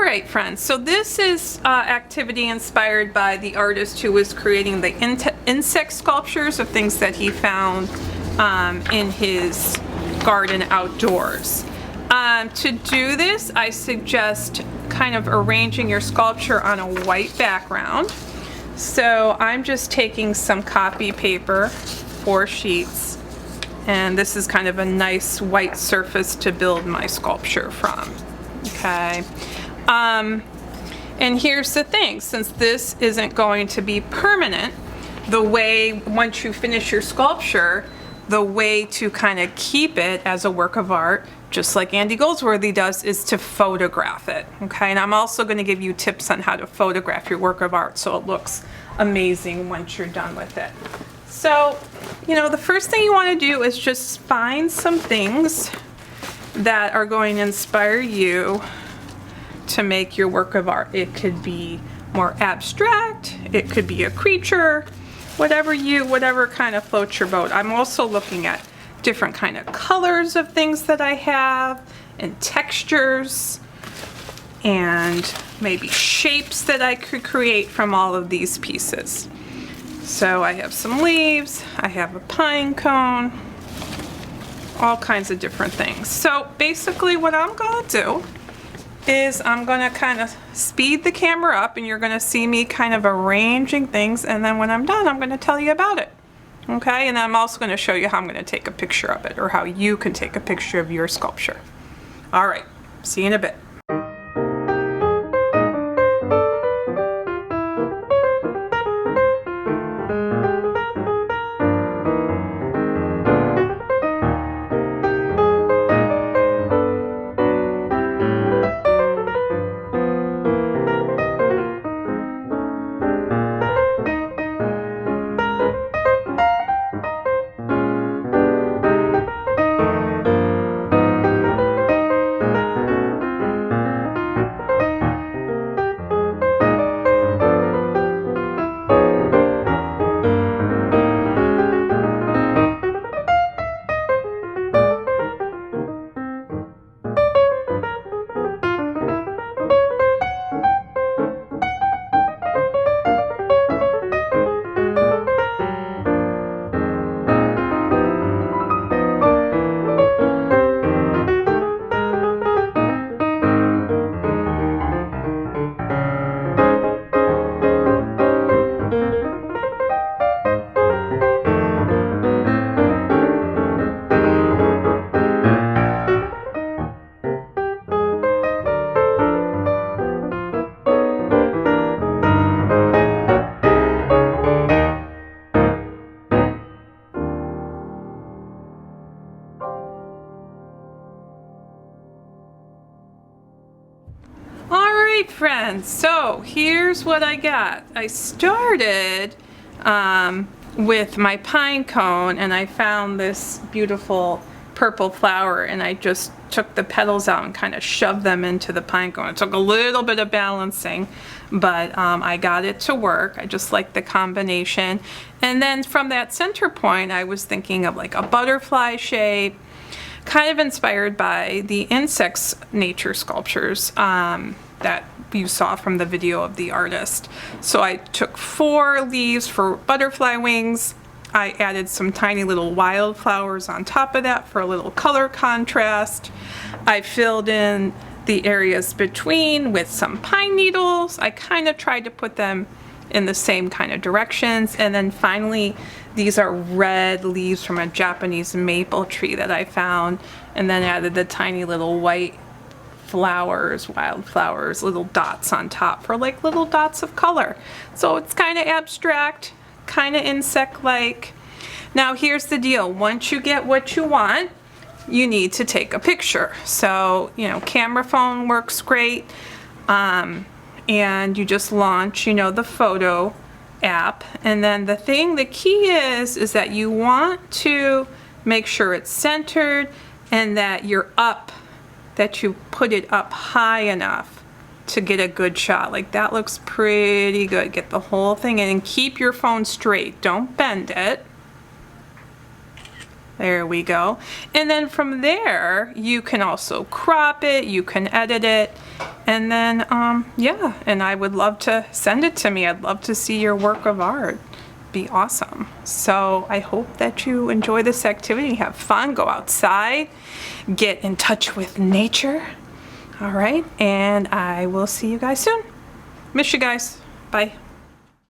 right, friends, so this is activity inspired by the artist who was creating the insect sculptures of things that he found in his garden outdoors. To do this, I suggest kind of arranging your sculpture on a white background. So I'm just taking some copy paper, 4 sheets, and this is kind of a nice white surface to build my sculpture from. Okay. And here's the thing, since this isn't going to be permanent, the way, once you finish your sculpture, the way to kind of keep it as a work of art, just like Andy Goldsworthy does, is to photograph it. Okay, and I'm also going to give you tips on how to photograph your work of art so it looks amazing once you're done with it. So, you know, the first thing you want to do is just find some things that are going to inspire you to make your work of art. It could be more abstract, it could be a creature, whatever kind of floats your boat. I'm also looking at different kind of colors of things that I have, and textures, and maybe shapes that I could create from all of these pieces. So I have some leaves, I have a pine cone, all kinds of different things. So basically what I'm going to do is I'm going to kind of speed the camera up, and you're going to see me kind of arranging things, and then when I'm done I'm going to tell you about it. Okay, and I'm also going to show you how I'm going to take a picture of it, or how you can take a picture of your sculpture. Alright, see you in a bit. Friends, so here's what I got. I started with my pine cone, and I found this beautiful purple flower, and I just took the petals out and kind of shoved them into the pine cone. It took a little bit of balancing, but I got it to work. I just like the combination. And then from that center point, I was thinking of like a butterfly shape, kind of inspired by the insects nature sculptures that you saw from the video of the artist. So I took 4 leaves for butterfly wings. I added some tiny little wildflowers on top of that for a little color contrast. I filled in the areas between with some pine needles. I kind of tried to put them in the same kind of directions. And then finally, these are red leaves from a Japanese maple tree that I found, and then added the tiny little white flowers, wildflowers, little dots on top for like little dots of color. So it's kind of abstract, kind of insect-like. Now here's the deal. Once you get what you want, you need to take a picture. So, you know, camera phone works great. And you just launch, you know, the photo app. And then the key is that you want to make sure it's centered and that you're up, that you put it up high enough to get a good shot. Like that looks pretty good. Get the whole thing in and keep your phone straight. Don't bend it. There we go. And then from there, you can also crop it, you can edit it, and then, yeah, and I would love to send it to me. I'd love to see your work of art. Be awesome. So I hope that you enjoy this activity, have fun, go outside, get in touch with nature. All right, and I will see you guys soon. Miss you guys. Bye.